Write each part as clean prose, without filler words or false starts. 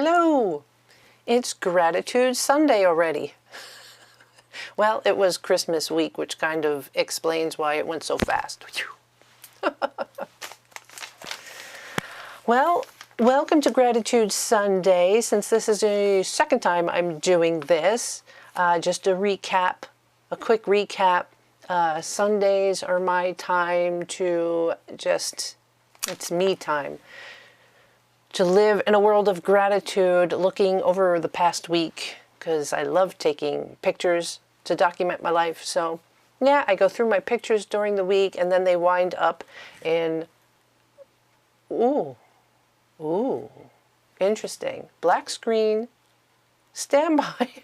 Hello! It's Gratitude Sunday already. Well, it was Christmas week, which kind of explains why it went so fast. Well, welcome to Gratitude Sunday. Since this is the second time I'm doing this, just a recap, a quick recap. Sundays are my time to it's me time. To live in a world of gratitude, looking over the past week, because I love taking pictures to document my life. So yeah, I go through my pictures during the week, and then they wind up in, ooh, interesting. Black screen, standby.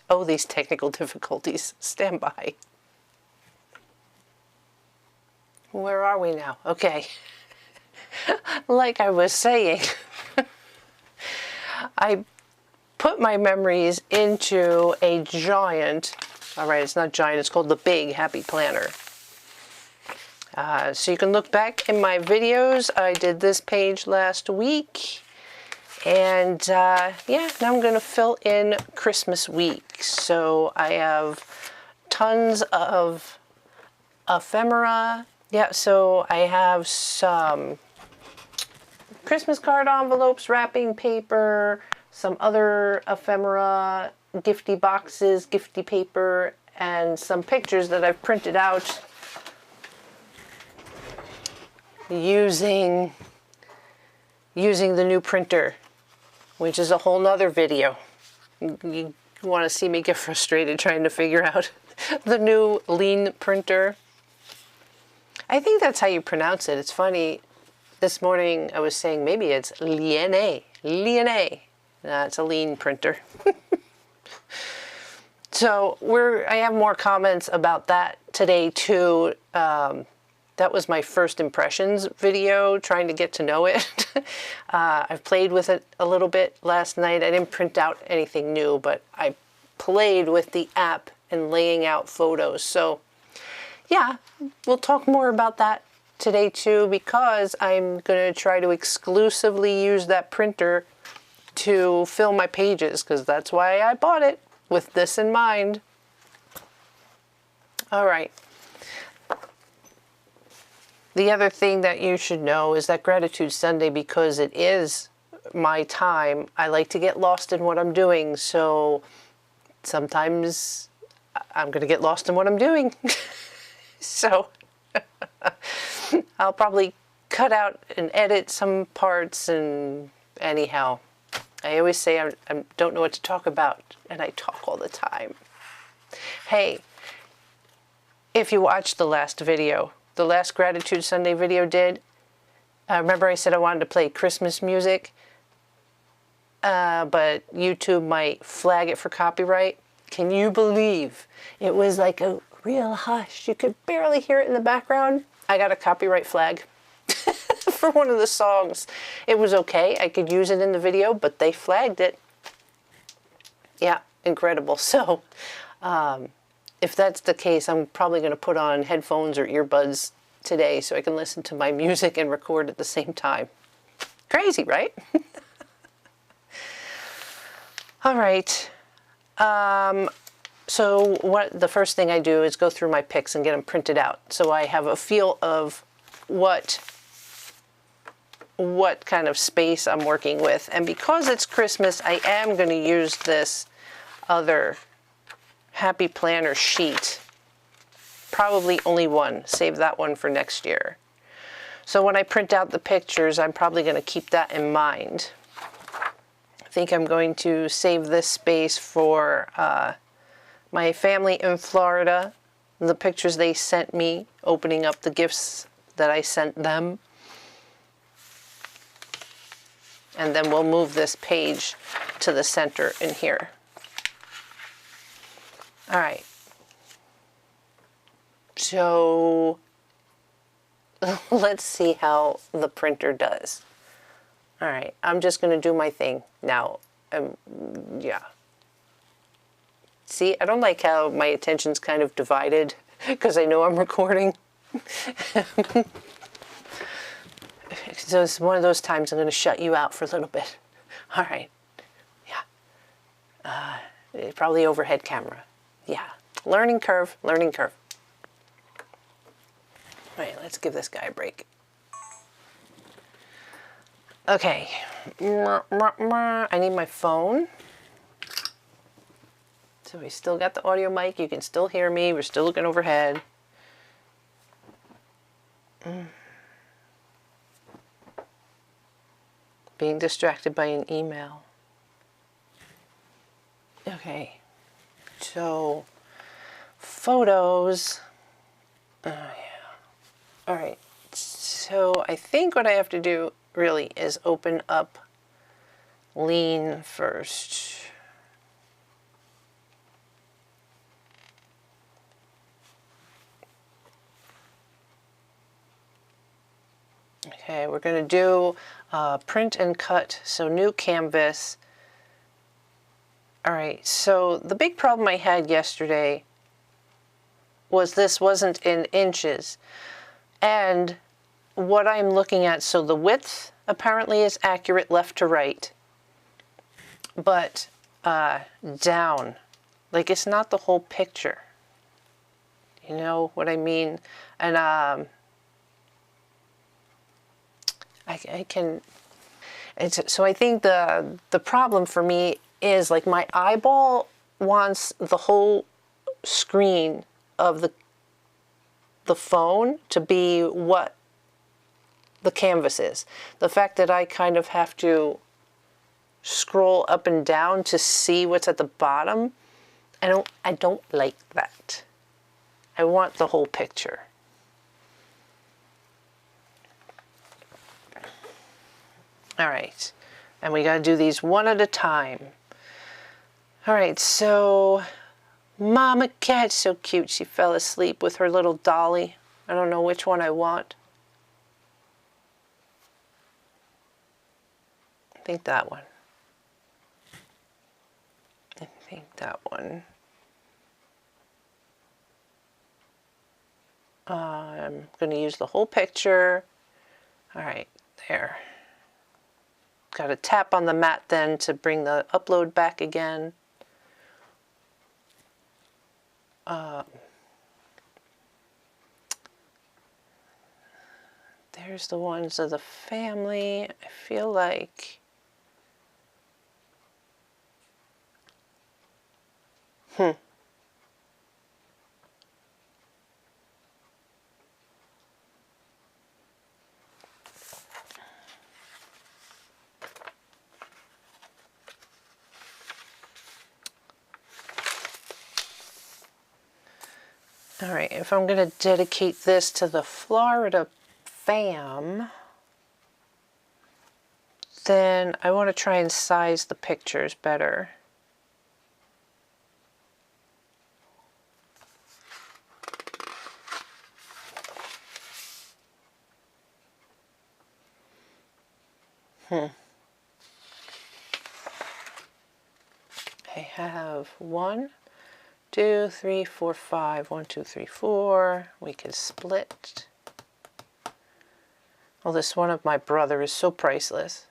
Oh, these technical difficulties, standby. Where are we now? Okay. Like I was saying, I put my memories into a giant, all right, it's not giant, it's called the Big Happy Planner. So you can look back in my videos. I did this page last week. And yeah, now I'm going to fill in Christmas week. So I have tons of ephemera. Yeah, so I have some Christmas card envelopes, wrapping paper, some other ephemera, gifty boxes, gifty paper, and some pictures that I've printed out using the new printer, which is a whole nother video. You want to see me get frustrated trying to figure out the new Liene printer. I think that's how you pronounce it. It's funny. This morning I was saying maybe it's Liene. Liene. No, it's a Liene printer. So I have more comments about that today too. That was my first impressions video, trying to get to know it. I've played with it a little bit last night. I didn't print out anything new, but I played with the app and laying out photos. So yeah, we'll talk more about that today too, because I'm going to try to exclusively use that printer to fill my pages, because that's why I bought it, with this in mind. All right. The other thing that you should know is that Gratitude Sunday, because it is my time, I like to get lost in what I'm doing. So sometimes I'm going to get lost in what I'm doing. So I'll probably cut out and edit some parts, and anyhow, I always say I don't know what to talk about, and I talk all the time. Hey, if you watched the last video, the last Gratitude Sunday video remember I said I wanted to play Christmas music, but YouTube might flag it for copyright. Can you believe it was like a real hush? You could barely hear it in the background. I got a copyright flag for one of the songs. It was okay. I could use it in the video, but they flagged it. Yeah, incredible. So if that's the case, I'm probably going to put on headphones or earbuds today so I can listen to my music and record at the same time. Crazy, right? All right. So the first thing I do is go through my pics and get them printed out, so I have a feel of what kind of space I'm working with. And because it's Christmas, I am going to use this other Happy Planner sheet. Probably only one. Save that one for next year. So when I print out the pictures, I'm probably going to keep that in mind. I think I'm going to save this space for my family in Florida, the pictures they sent me, opening up the gifts that I sent them. And then we'll move this page to the center in here. All right. So let's see how the printer does. All right, I'm just going to do my thing now. Yeah. See, I don't like how my attention's kind of divided, because I know I'm recording. So it's one of those times I'm going to shut you out for a little bit. All right. Yeah. Probably overhead camera. Yeah. Learning curve, learning curve. All right, let's give this guy a break. Okay. I need my phone. So we still got the audio mic. You can still hear me. We're still looking overhead. Being distracted by an email. Okay. So, photos. Oh, yeah. All right. So I think what I have to do really is open up Liene first. Okay, we're going to do print and cut, so new canvas. All right, so the big problem I had yesterday was this wasn't in inches. And what I'm looking at, so the width apparently is accurate left to right, but down, like it's not the whole picture. You know what I mean? And I can, so I think the problem for me is like my eyeball wants the whole screen of the phone to be what the canvas is. The fact that I kind of have to scroll up and down to see what's at the bottom, I don't like that. I want the whole picture. All right, and we got to do these one at a time. All right, so Mama Cat's so cute. She fell asleep with her little dolly. I don't know which one I want. I think that one. I think that one. I'm going to use the whole picture. All right, there. Got to tap on the mat then to bring the upload back again. There's the ones of the family. I feel like... All right, if I'm going to dedicate this to the Florida fam, then I want to try and size the pictures better. I have 1, 2, 3, 4, 5. 1, 2, 3, 4. We can split. Well, this one of my brother is so priceless.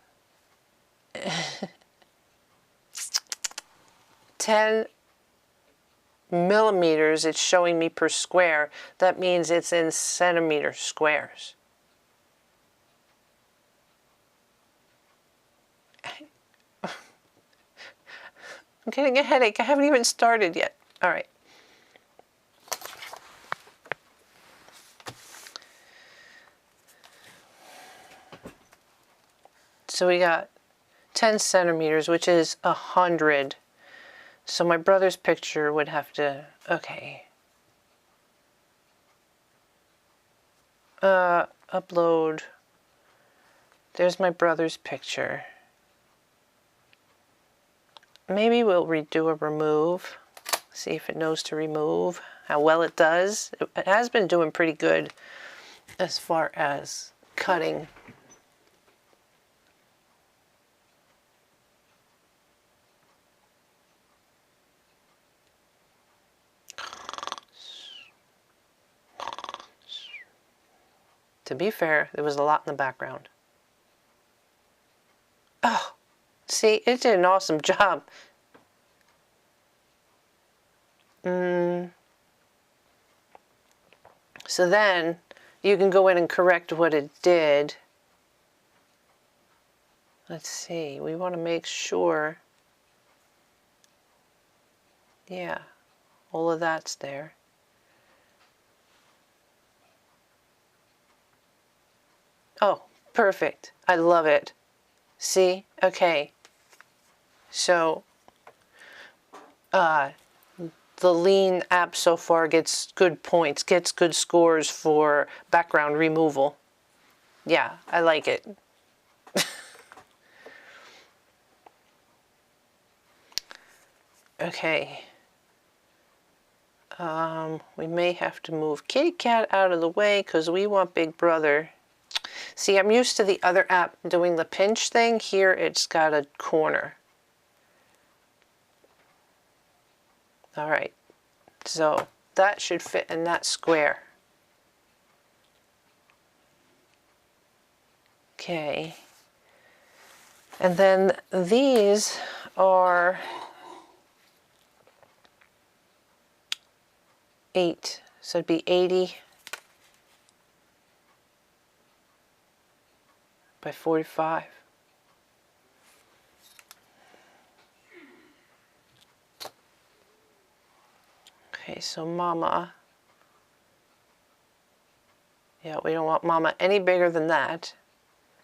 10 millimeters it's showing me per square. That means it's in centimeter squares. I'm getting a headache. I haven't even started yet. All right. So we got 10 centimeters, which is 100. So my brother's picture would have to, okay. Upload. There's my brother's picture. Maybe we'll redo a remove. See if it knows to remove, how well it does. It has been doing pretty good as far as cutting. To be fair, there was a lot in the background. Oh, See, it did an awesome job. So then you can go in and correct what it did. Let's see, we want to make sure, yeah, all of that's there. Oh, perfect. I love it. See? Okay. So, the Liene app so far gets good points, gets good scores for background removal. Yeah, I like it. Okay. We may have to move Kitty Cat out of the way because we want Big Brother. See, I'm used to the other app doing the pinch thing. Here it's got a corner. All right, so that should fit in that square. Okay. And then these are 8, so it'd be 80 by 45. Okay, so Mama. Yeah, we don't want Mama any bigger than that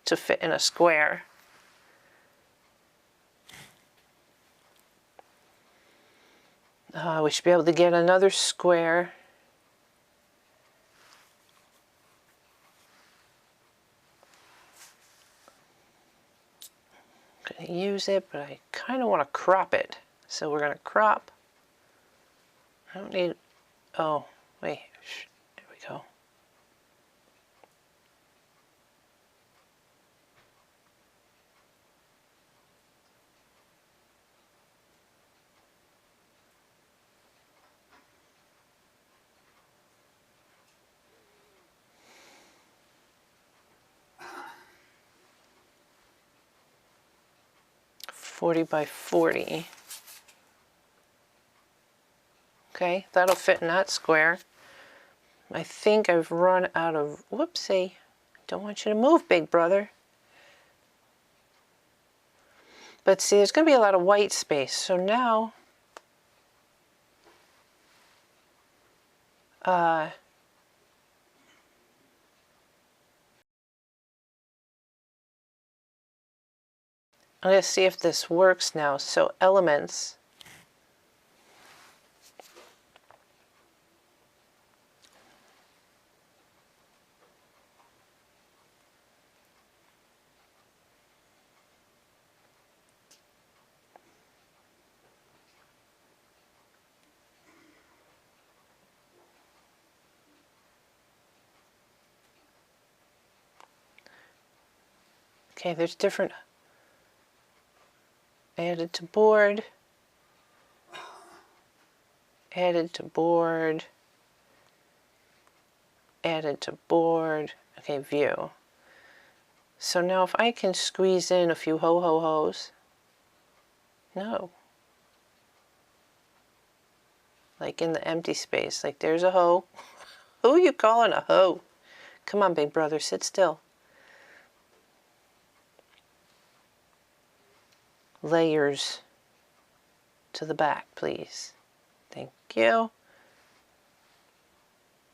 to fit in a square. We should be able to get another square. I'm going to use it, but I kind of want to crop it. So we're going to crop. I don't need, oh, wait, there we go. .40 by 40. Okay, that'll fit in that square. I think I've run out of, whoopsie. Don't want you to move, Big Brother. But see, there's going to be a lot of white space. So now, I'm going to see if this works now. So elements. Okay, there's different. Added to board. Added to board. Added to board. Okay, view. So now if I can squeeze in a few ho-ho-hos. No. Like in the empty space. Like there's a ho. Who you calling a ho? Come on, Big Brother, sit still. Layers to the back, please. Thank you.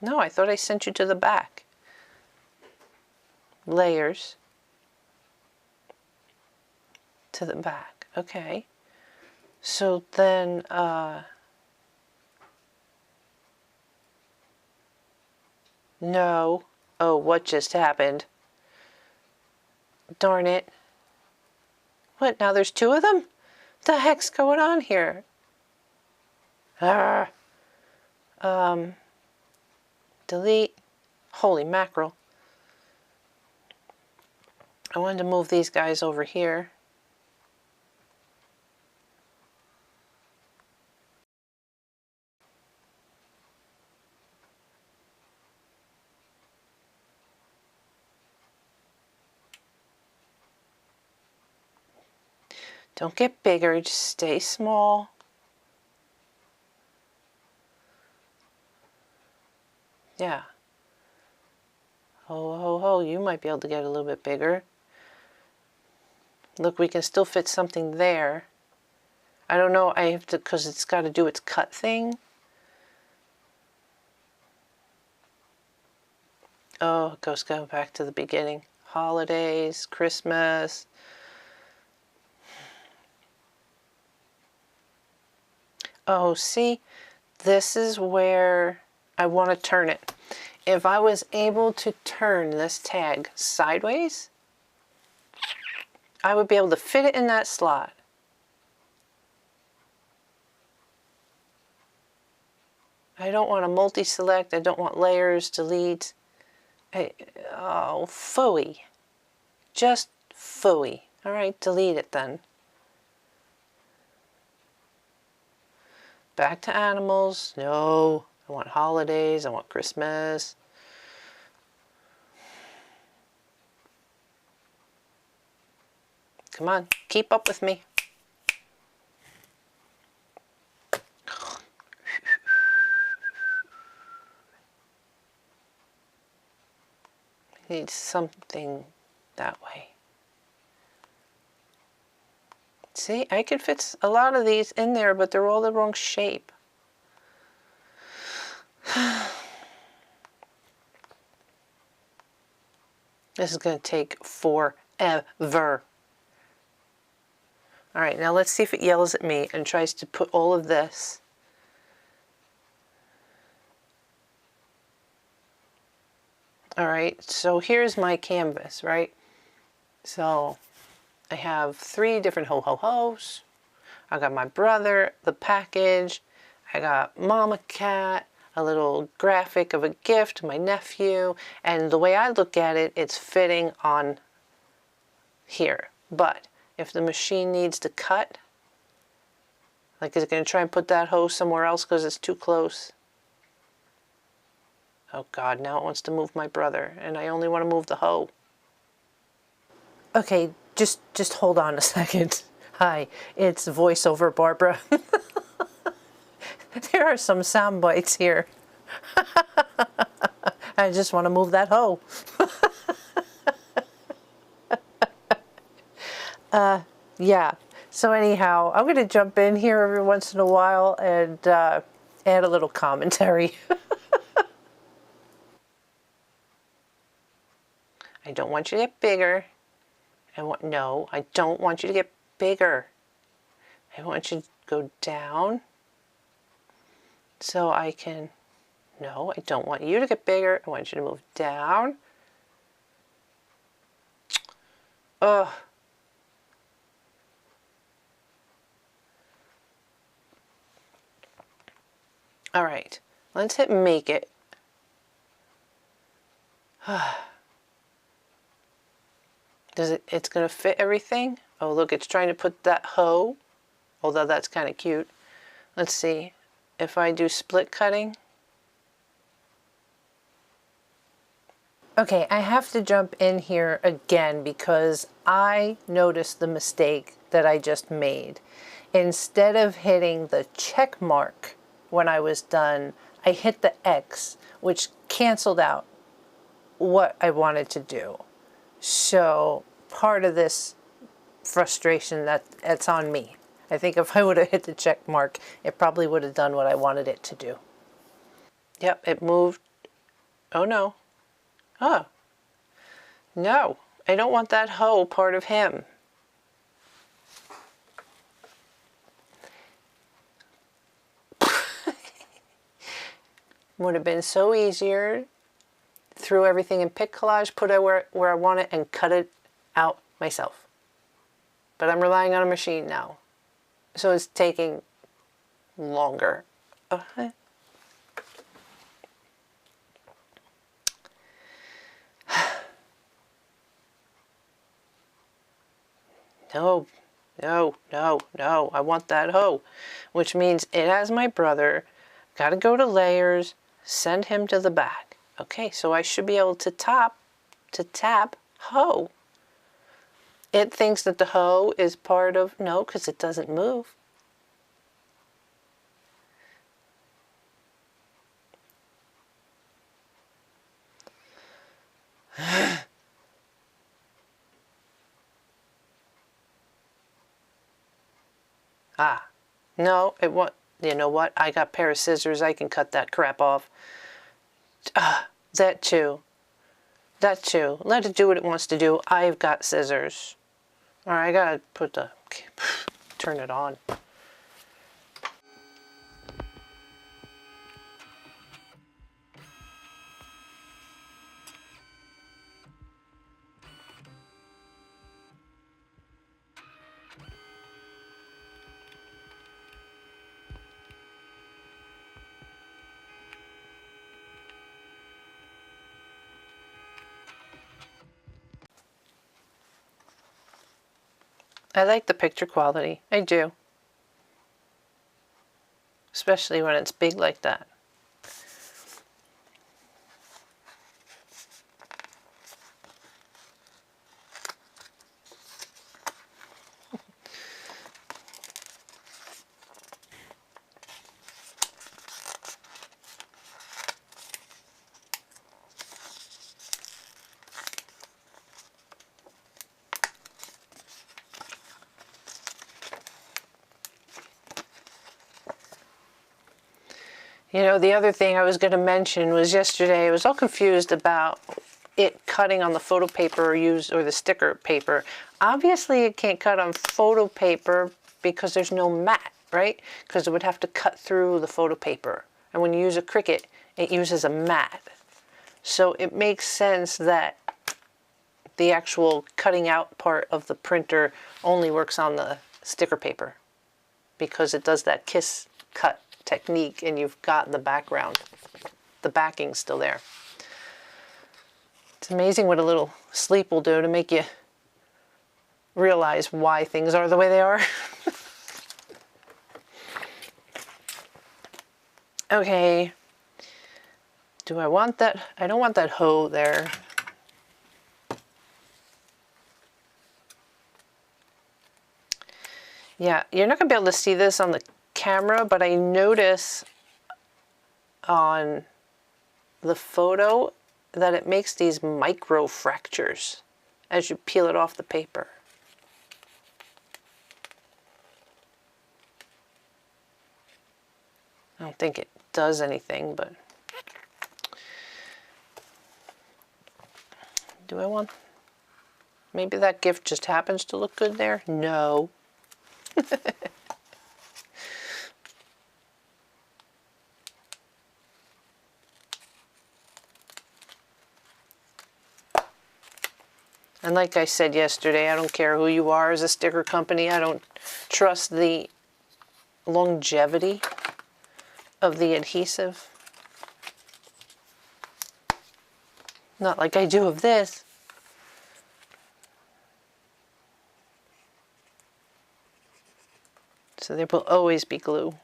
No, I thought I sent you to the back. Layers to the back. Okay. So then, no. Oh, what just happened? Darn it. What, now there's 2 of them? What the heck's going on here? Delete. Holy mackerel. I wanted to move these guys over here. Don't get bigger, just stay small. Yeah. Ho, ho, ho, you might be able to get a little bit bigger. Look, we can still fit something there. I don't know, I have to, because it's got to do its cut thing. Oh, it goes go back to the beginning. Holidays, Christmas. Oh, see, this is where I want to turn it. If I was able to turn this tag sideways, I would be able to fit it in that slot. I don't want to multi-select. I don't want layers, delete. Oh, phooey. Just phooey. All right, delete it then. Back to animals. No, I want holidays. I want Christmas. Come on, keep up with me. I need something that way. See, I could fit a lot of these in there, but they're all the wrong shape. This is going to take forever. All right, now let's see if it yells at me and tries to put all of this. All right, so here's my canvas, right? So I have 3 different ho-ho-hos. I got my brother, the package. I got Mama Cat, a little graphic of a gift, my nephew. And the way I look at it, it's fitting on here. But if the machine needs to cut, like is it going to try and put that hoe somewhere else because it's too close? Oh God, now it wants to move my brother, and I only want to move the hoe. Okay, just hold on a second. Hi, it's voiceover Barbara. There are some sound bites here. I just want to move that hoe. Yeah, so anyhow, I'm going to jump in here every once in a while and add a little commentary. I don't want you to get bigger. No, I don't want you to get bigger. I want you to go down so I can, no, I don't want you to get bigger. I want you to move down. Ugh. All right, let's hit make it. It's going to fit everything. Oh, look, it's trying to put that hoe, although that's kind of cute. Let's see, if I do split cutting. Okay, I have to jump in here again because I noticed the mistake that I just made. Instead of hitting the check mark when I was done, I hit the X, which canceled out what I wanted to do. So part of this frustration, that's on me. I think if I would have hit the check mark, it probably would have done what I wanted it to do. Yep, it moved. Oh no. Oh. No, I don't want that hoe part of him. Would have been so easier. Threw everything in pick collage, put it where I want it, and cut it out myself. But I'm relying on a machine now, so it's taking longer. No, no, no, no, I want that hoe, which means it has my brother. Got to go to layers, send him to the back. Okay, so I should be able to tap hoe. It thinks that the hoe is part of, no, because it doesn't move. Ah, no, it won't. You know what? I got a pair of scissors. I can cut that crap off. That too. That too. Let it do what it wants to do. I've got scissors. All right, I gotta put the, turn it on. I like the picture quality. I do. Especially when it's big like that. You know, the other thing I was going to mention was yesterday I was all confused about it cutting on the photo paper or the sticker paper. Obviously it can't cut on photo paper because there's no mat, right? Because it would have to cut through the photo paper. And when you use a Cricut, it uses a mat. So it makes sense that the actual cutting out part of the printer only works on the sticker paper because it does that kiss cut technique and you've got the background, the backing still there. It's amazing what a little sleep will do to make you realize why things are the way they are. Okay, do I want that? I don't want that hoe there. Yeah, you're not going to be able to see this on the camera, but I notice on the photo that it makes these micro fractures as you peel it off the paper. I don't think it does anything, but do I want, maybe that gift just happens to look good there? No. And like I said yesterday, I don't care who you are as a sticker company. I don't trust the longevity of the adhesive. Not like I do of this. So there will always be glue.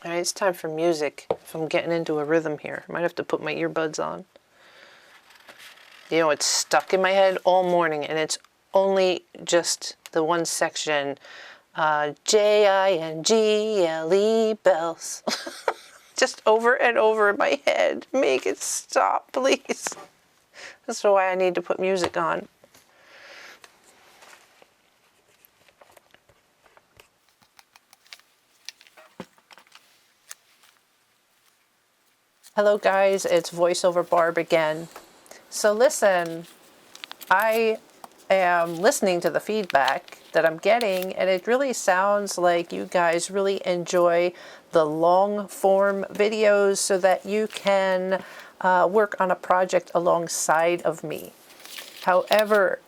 All right, it's time for music. If I'm getting into a rhythm here, I might have to put my earbuds on. You know, it's stuck in my head all morning, and it's only just the one section, Jingle bells. Just over and over in my head. Make it stop, please. That's why I need to put music on. Hello guys, it's VoiceOver Barb again. So listen, I am listening to the feedback that I'm getting, and it really sounds like you guys really enjoy the long form videos so that you can work on a project alongside of me. However,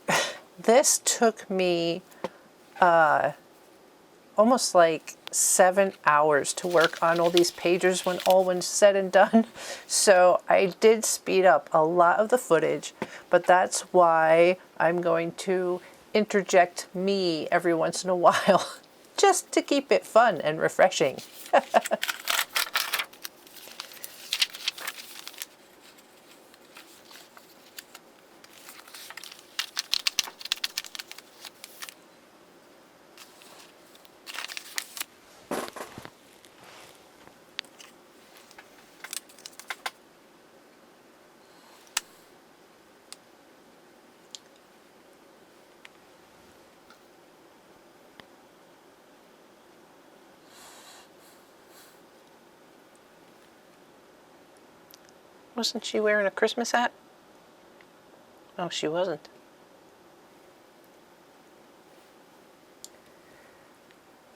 this took me almost like 7 hours to work on all these pages when all was said and done. So I did speed up a lot of the footage, but that's why I'm going to interject me every once in a while just to keep it fun and refreshing. Wasn't she wearing a Christmas hat? Oh, she wasn't.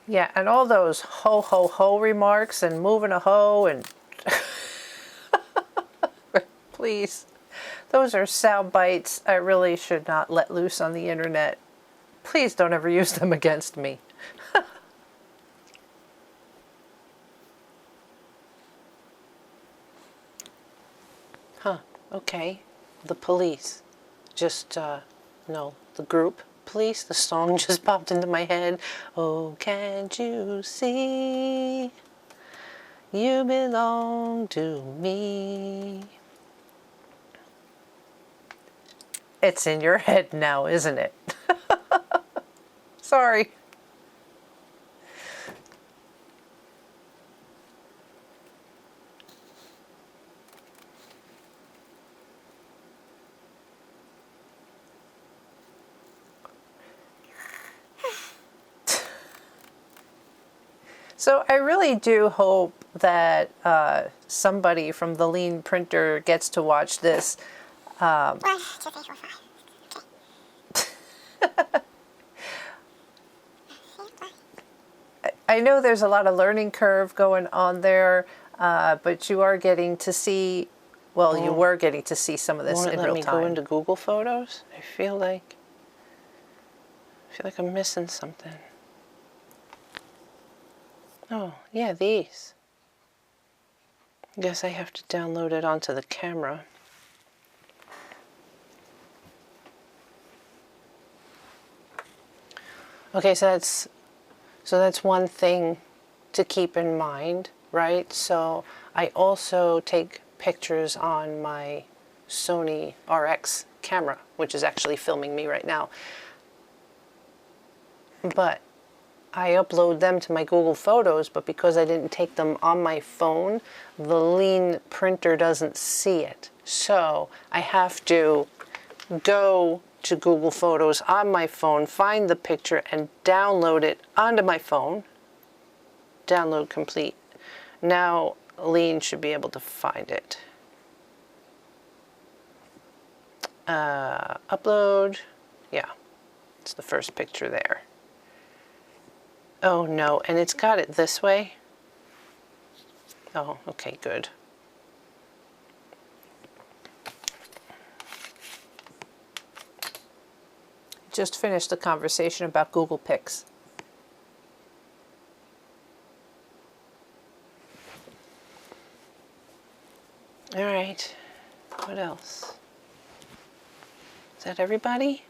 Yeah, and all those ho ho ho remarks and moving a hoe and please, those are sound bites I really should not let loose on the internet. Please don't ever use them against me. Huh, okay. The police. Just, no, the group. Police, the song just popped into my head. Oh, can't you see? You belong to me. It's in your head now, isn't it? Sorry. So I really do hope that somebody from the Liene printer gets to watch this. 1, 2, 3, 4, 5. Okay. I know there's a lot of learning curve going on there, but you are getting to see, well, you were getting to see some of this in real time. Won't it let me go into Google Photos? I feel like I'm missing something. Oh, yeah, these. I guess I have to download it onto the camera. Okay, so that's one thing to keep in mind, right? So I also take pictures on my Sony RX camera, which is actually filming me right now. But I upload them to my Google Photos, but because I didn't take them on my phone, the Liene printer doesn't see it. So I have to go to Google Photos on my phone, find the picture, and download it onto my phone. Download complete. Now Liene should be able to find it. Upload. Yeah, it's the first picture there. Oh no, and it's got it this way. Oh, okay, good. Just finished the conversation about Google Pics. All right, what else? Is that everybody?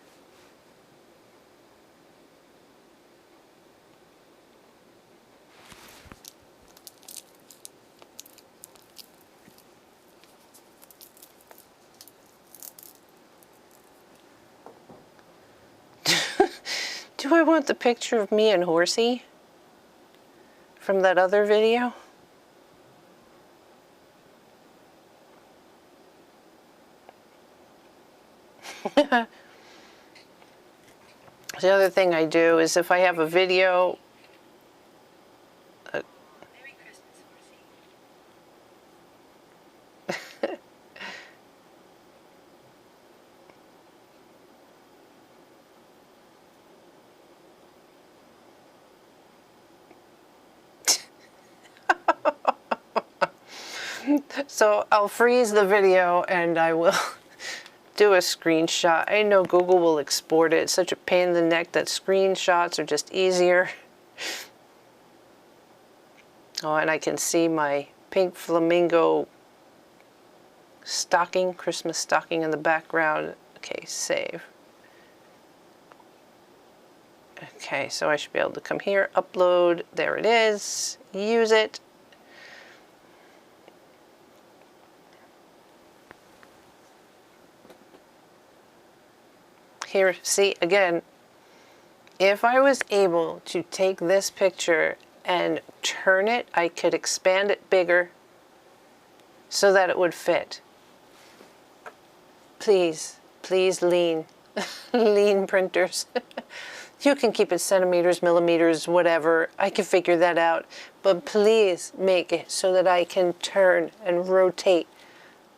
Do I want the picture of me and Horsey from that other video? The other thing I do is if I have a video... Merry Christmas, Horsey. So I'll freeze the video and I will do a screenshot. I know Google will export it. It's such a pain in the neck that screenshots are just easier. Oh, and I can see my pink flamingo stocking, Christmas stocking in the background. Okay, save. Okay, so I should be able to come here, upload, there it is, use it. Here, see, again, if I was able to take this picture and turn it, I could expand it bigger so that it would fit. Please, please, Liene, Liene printers. You can keep it centimeters, millimeters, whatever. I can figure that out. But please make it so that I can turn and rotate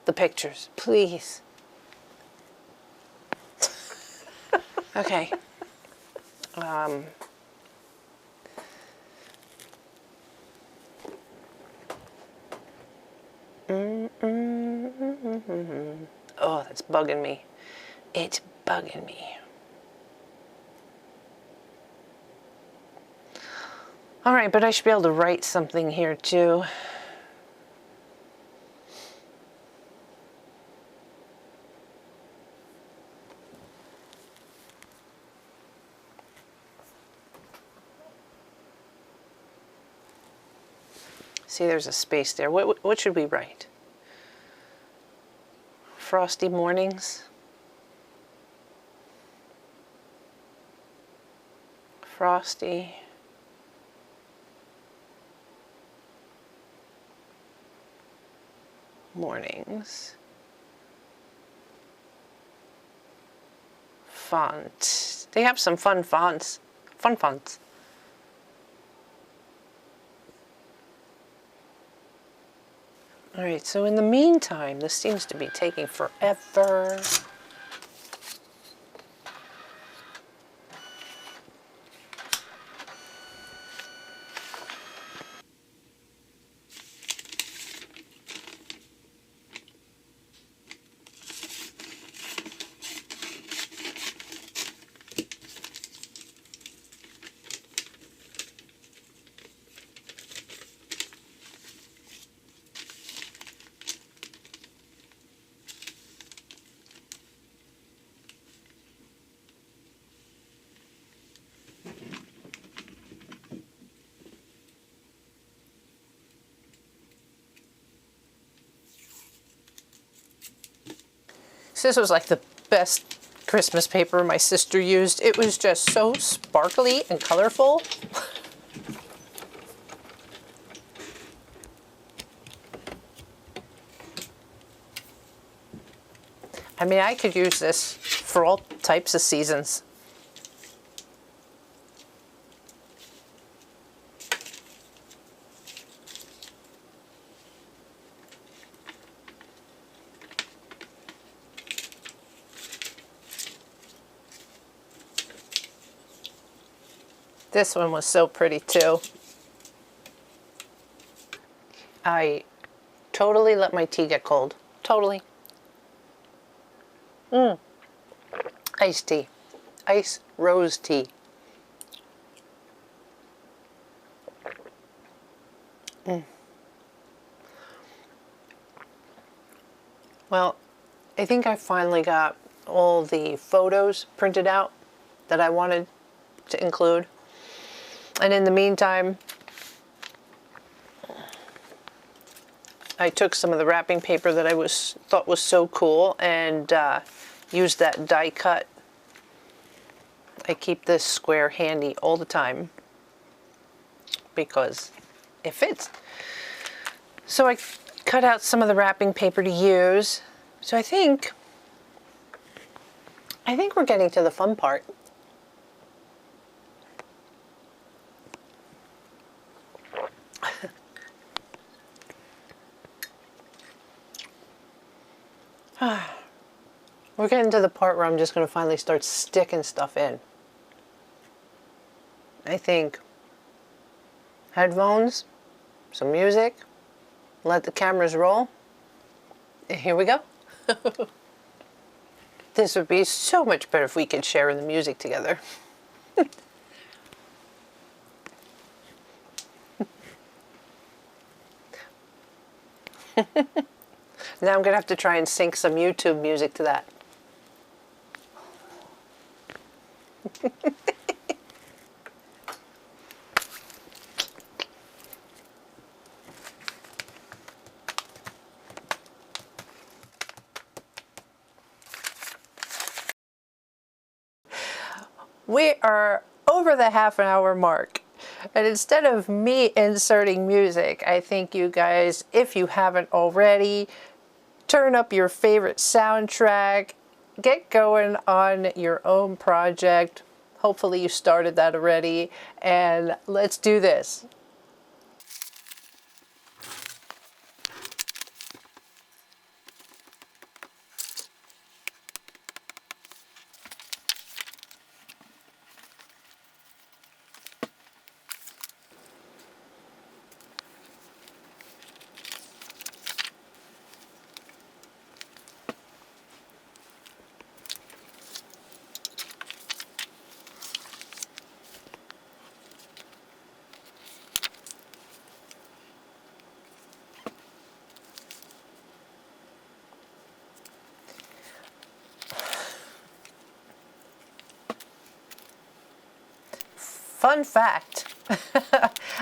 the pictures, please. Okay. Oh, that's bugging me. It's bugging me. All right, but I should be able to write something here too. See, there's a space there. What should we write? Frosty mornings. Frosty. Mornings. Font. They have some fun fonts. Fun fonts. All right, so in the meantime, this seems to be taking forever. So this was like the best Christmas paper my sister used. It was just so sparkly and colorful. I mean, I could use this for all types of seasons. This one was so pretty too. I totally let my tea get cold. Totally. Iced tea. Ice rose tea. Well, I think I finally got all the photos printed out that I wanted to include. And in the meantime, I took some of the wrapping paper that I thought was so cool and used that die cut. I keep this square handy all the time because it fits. So I cut out some of the wrapping paper to use. So I think we're getting to the fun part. We're getting to the part where I'm just going to finally start sticking stuff in. I think headphones, some music, let the cameras roll. Here we go. This would be so much better if we could share in the music together. Now I'm going to have to try and sync some YouTube music to that. We are over the half-an-hour mark. And instead of me inserting music, I think you guys, if you haven't already, turn up your favorite soundtrack, get going on your own project. Hopefully you started that already, and let's do this. Fun fact,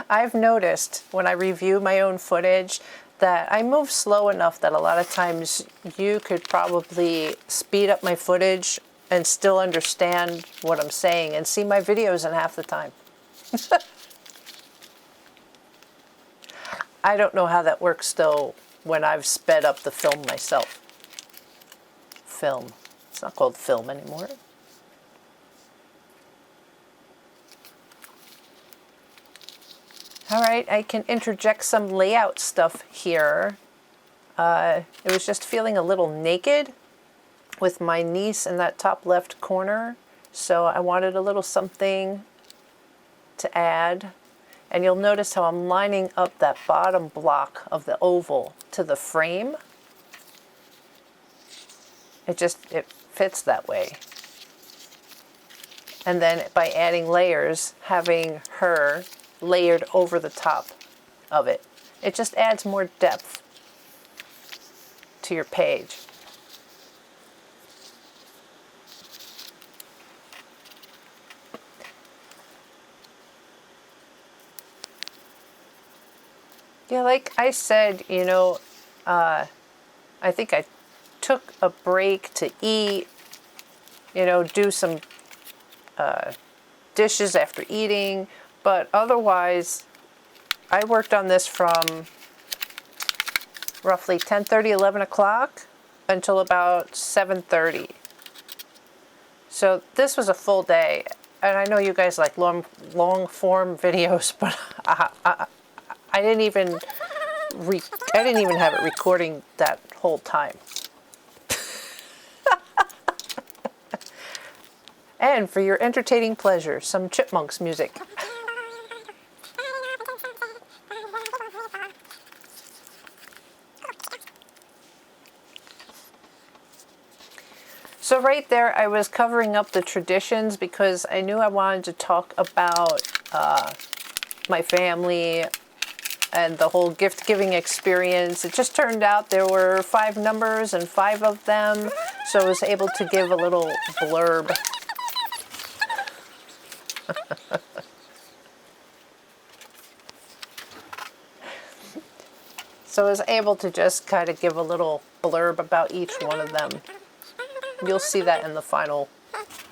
I've noticed when I review my own footage that I move slow enough that a lot of times you could probably speed up my footage and still understand what I'm saying and see my videos in half the time. I don't know how that works though when I've sped up the film myself. Film. It's not called film anymore. All right, I can interject some layout stuff here. It was just feeling a little naked with my niece in that top left corner. So I wanted a little something to add. And you'll notice how I'm lining up that bottom block of the oval to the frame. It fits that way. And then by adding layers, having her layered over the top of it. It just adds more depth to your page. Yeah, like I said, you know, I think I took a break to eat, you know, do some dishes after eating, but otherwise I worked on this from roughly 10:30, 11 o'clock until about 7:30. So this was a full day, and I know you guys like long form videos, but I didn't even have it recording that whole time. And for your entertaining pleasure, some Chipmunks music. So right there, I was covering up the traditions because I knew I wanted to talk about my family and the whole gift-giving experience. It just turned out there were 5 numbers and 5 of them, so I was able to give a little blurb. So I was able to just kind of give a little blurb about each one of them. You'll see that in the final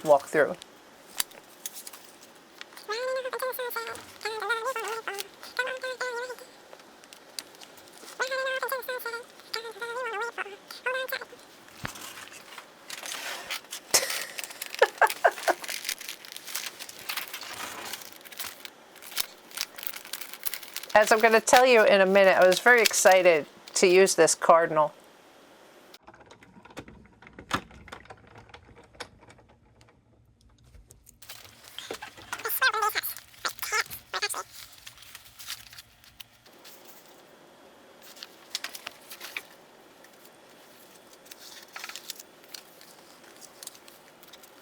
walkthrough. As I'm going to tell you in a minute, I was very excited to use this cardinal.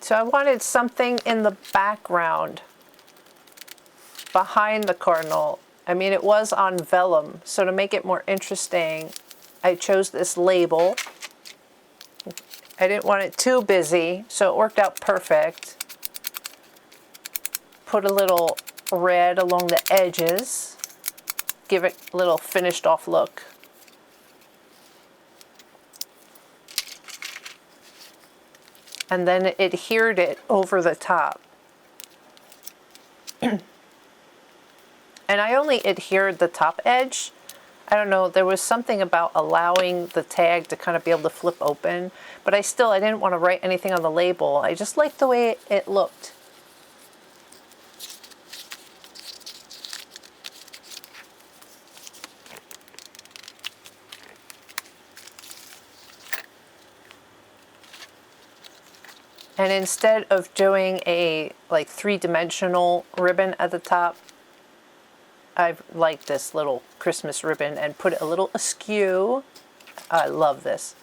So I wanted something in the background behind the cardinal. I mean, it was on vellum, so to make it more interesting, I chose this label. I didn't want it too busy, so it worked out perfect. Put a little red along the edges, give it a little finished off look. And then it adhered it over the top. And I only adhered the top edge. I don't know, there was something about allowing the tag to kind of be able to flip open, but I didn't want to write anything on the label. I just liked the way it looked. And instead of doing a like 3-dimensional ribbon at the top, I like this little Christmas ribbon and put it a little askew. I love this.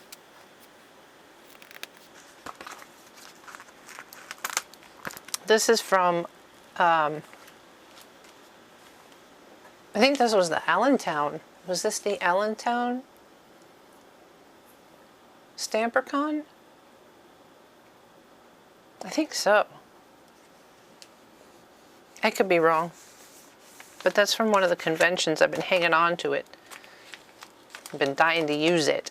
This is from, I think this was the Allentown. Was this the Allentown Stampercon? I think so. I could be wrong, but that's from one of the conventions. I've been hanging on to it. I've been dying to use it.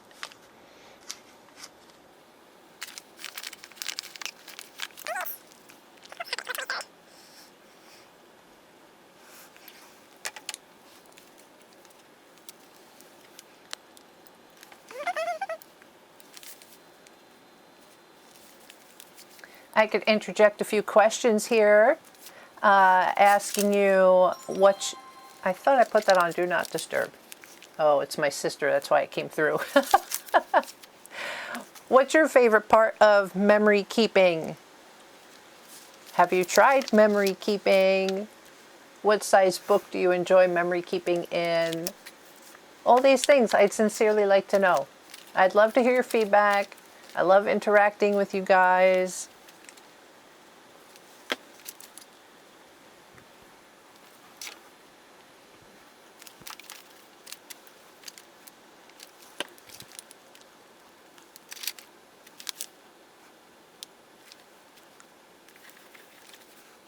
I could interject a few questions here, asking you what. I thought I put that on Do Not Disturb. Oh, it's my sister. That's why it came through. What's your favorite part of memory keeping? Have you tried memory keeping? What size book do you enjoy memory keeping in? All these things I'd sincerely like to know. I'd love to hear your feedback. I love interacting with you guys.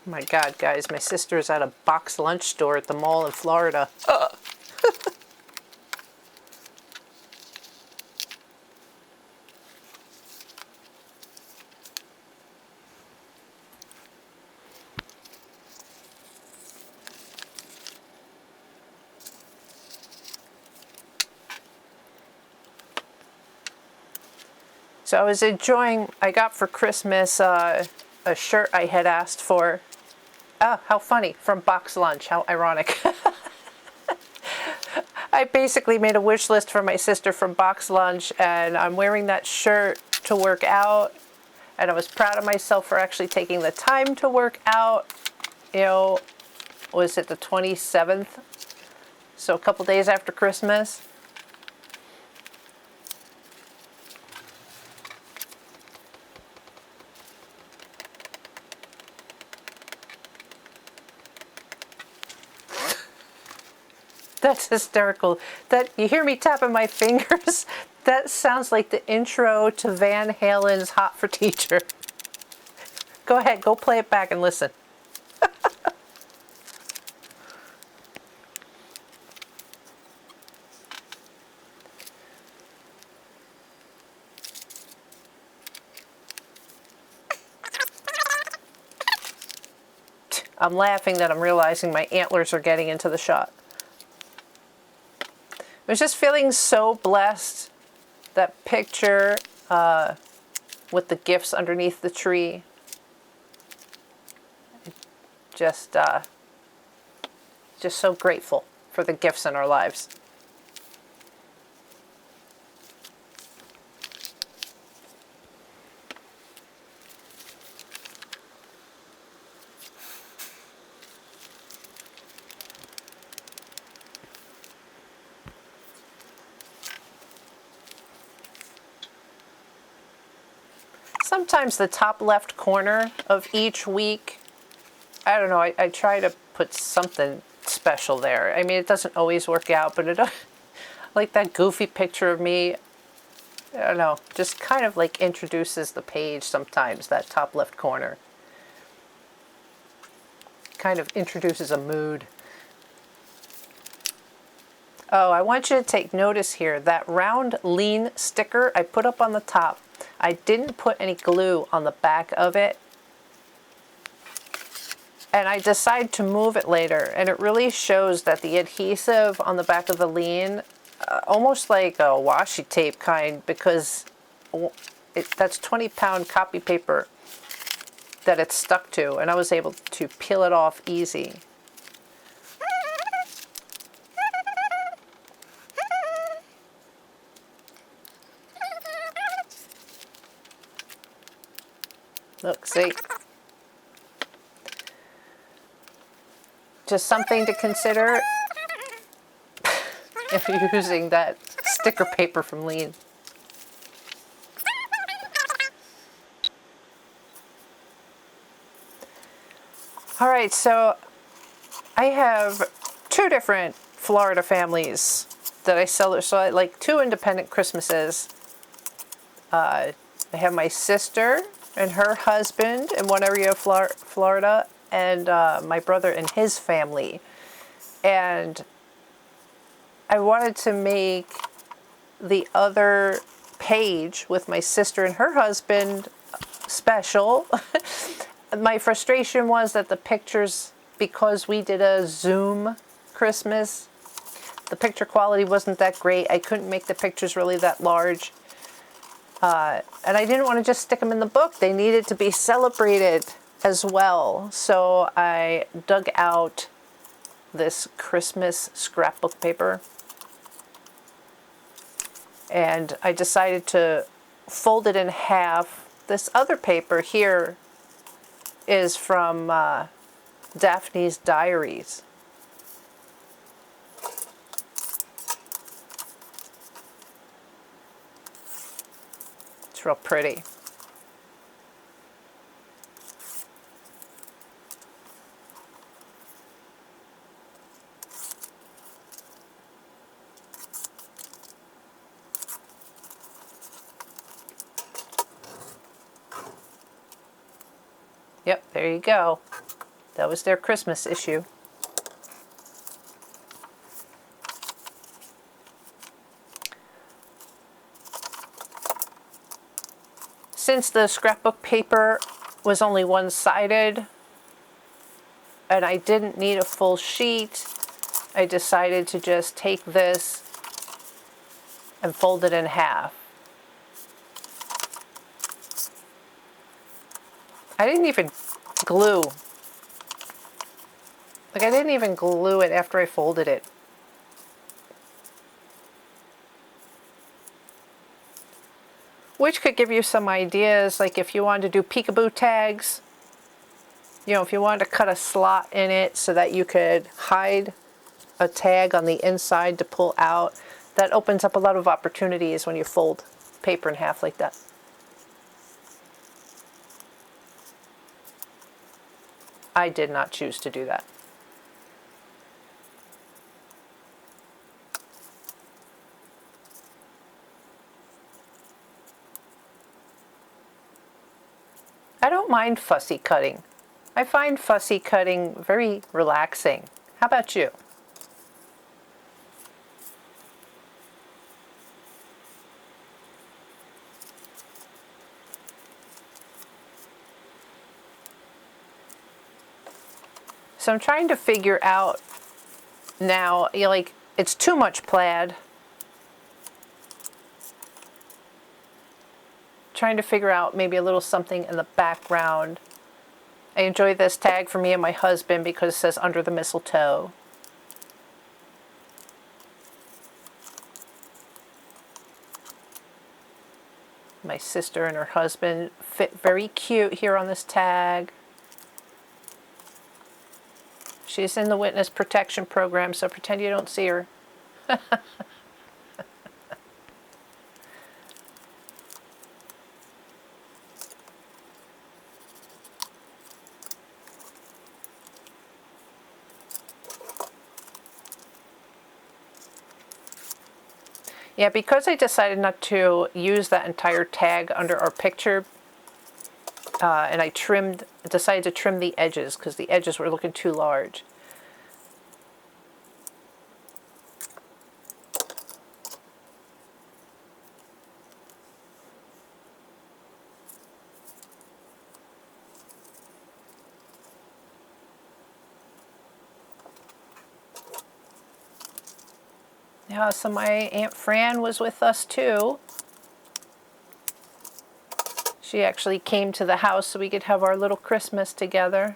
Oh my God, guys, my sister's at a box lunch store at the mall in Florida. So I was enjoying, I got for Christmas a shirt I had asked for. Oh, how funny, from Box Lunch, how ironic. I basically made a wish list for my sister from Box Lunch, and I'm wearing that shirt to work out, and I was proud of myself for actually taking the time to work out. You know, was it the 27th? So a couple days after Christmas. That's hysterical. That you hear me tapping my fingers? That sounds like the intro to Van Halen's Hot for Teacher. Go ahead, go play it back and listen. I'm laughing that I'm realizing my antlers are getting into the shot. I was just feeling so blessed. That picture with the gifts underneath the tree. Just so grateful for the gifts in our lives. Sometimes the top left corner of each week, I don't know, I try to put something special there. I mean, it doesn't always work out, but it, like that goofy picture of me, I don't know, just kind of like introduces the page sometimes, that top left corner. Kind of introduces a mood. Oh, I want you to take notice here, that round Liene sticker I put up on the top, I didn't put any glue on the back of it. And I decided to move it later, and it really shows that the adhesive on the back of the Liene, almost like a washi tape kind, because that's 20-pound copy paper that it's stuck to, and I was able to peel it off easy. Look, see? Just something to consider if you're using that sticker paper from Liene. All right, so I have two different Florida families that I celebrate. So I like two independent Christmases. I have my sister and her husband in one area of Florida, and my brother and his family. And I wanted to make the other page with my sister and her husband special. My frustration was that the pictures, because we did a Zoom Christmas, the picture quality wasn't that great. I couldn't make the pictures really that large. And I didn't want to just stick them in the book. They needed to be celebrated as well. So I dug out this Christmas scrapbook paper. And I decided to fold it in half. This other paper here is from Daphne's Diaries. It's real pretty. Yep, there you go. That was their Christmas issue. Since the scrapbook paper was only one-sided and I didn't need a full sheet, I decided to just take this and fold it in half. I didn't even glue. Like, I didn't even glue it after I folded it. Which could give you some ideas, like if you wanted to do peekaboo tags, you know, if you wanted to cut a slot in it so that you could hide a tag on the inside to pull out, that opens up a lot of opportunities when you fold paper in half like that. I did not choose to do that. I don't mind fussy cutting. I find fussy cutting very relaxing. How about you? So I'm trying to figure out now, you know, like, it's too much plaid. Trying to figure out maybe a little something in the background. I enjoy this tag for me and my husband because it says under the mistletoe. My sister and her husband fit very cute here on this tag. She's in the witness protection program, so pretend you don't see her. Yeah, because I decided not to use that entire tag under our picture, and I decided to trim the edges because the edges were looking too large. Yeah, so my Aunt Fran was with us too. She actually came to the house so we could have our little Christmas together.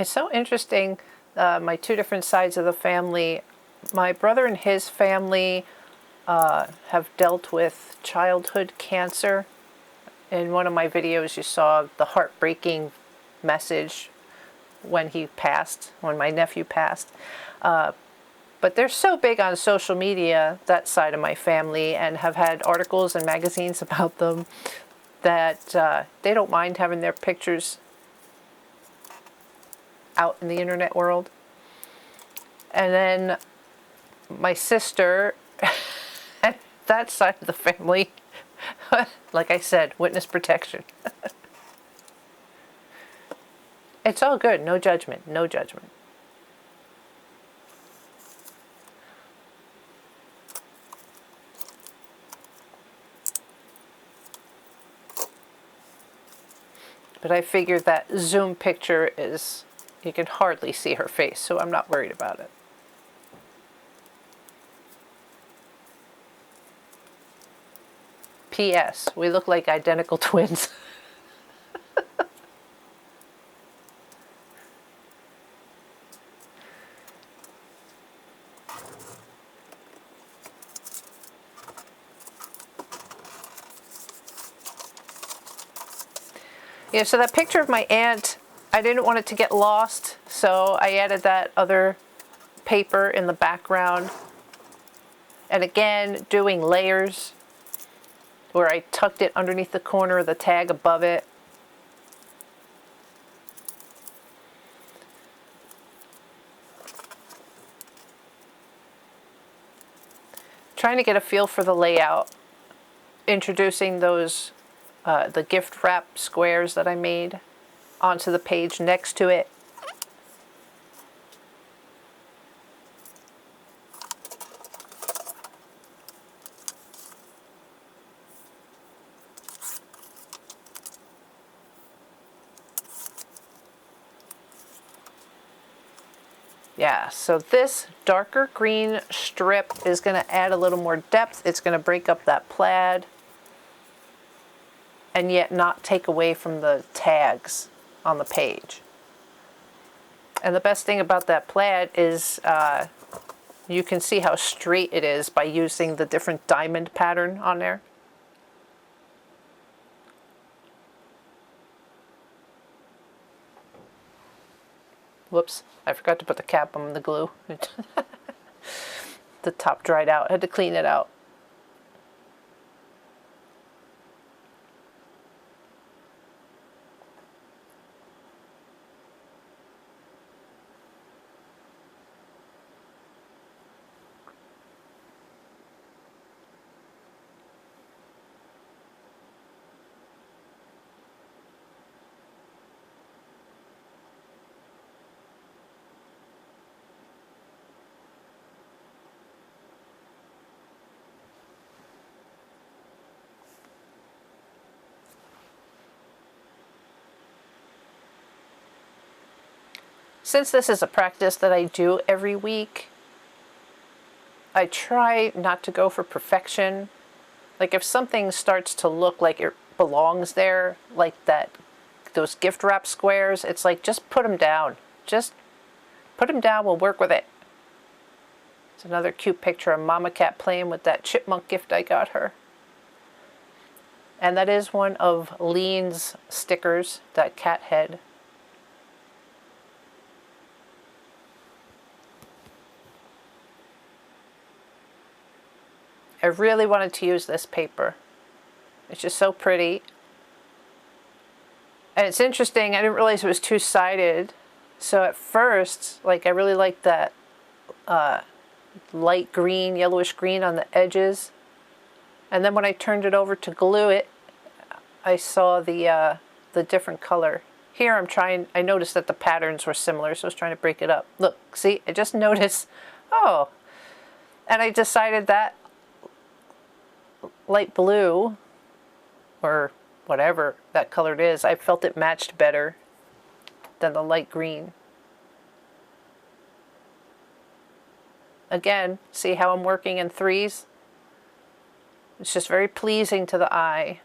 It's so interesting, my two different sides of the family. My brother and his family have dealt with childhood cancer. In one of my videos you saw the heartbreaking message when he passed, when my nephew passed. But they're so big on social media, that side of my family, and have had articles and magazines about them, that they don't mind having their pictures out in the internet world. And then my sister, that side of the family, like I said, witness protection. It's all good. No judgment. No judgment. But I figure that Zoom picture is, you can hardly see her face, so I'm not worried about it. P.S. We look like identical twins. Yeah, so that picture of my aunt, I didn't want it to get lost, so I added that other paper in the background. And again, doing layers where I tucked it underneath the corner of the tag above it. Trying to get a feel for the layout, introducing those the gift wrap squares that I made onto the page next to it. Yeah, so this darker green strip is going to add a little more depth. It's going to break up that plaid and yet not take away from the tags on the page. And the best thing about that plaid is you can see how straight it is by using the different diamond pattern on there. Whoops, I forgot to put the cap on the glue. The top dried out, I had to clean it out. Since this is a practice that I do every week, I try not to go for perfection. Like if something starts to look like it belongs there, like that, those gift wrap squares, it's like just put them down. Just put them down, we'll work with it. It's another cute picture of Mama Cat playing with that chipmunk gift I got her. And that is one of Liene's stickers, that cat head. I really wanted to use this paper. It's just so pretty. And it's interesting, I didn't realize it was two-sided. So at first, like I really liked that light green, yellowish green on the edges. And then when I turned it over to glue it, I saw the different color. Here I noticed that the patterns were similar, so I was trying to break it up. Look, see, I just noticed, oh. And I decided that light blue, or whatever that color it is, I felt it matched better than the light green. Again, see how I'm working in threes? It's just very pleasing to the eye.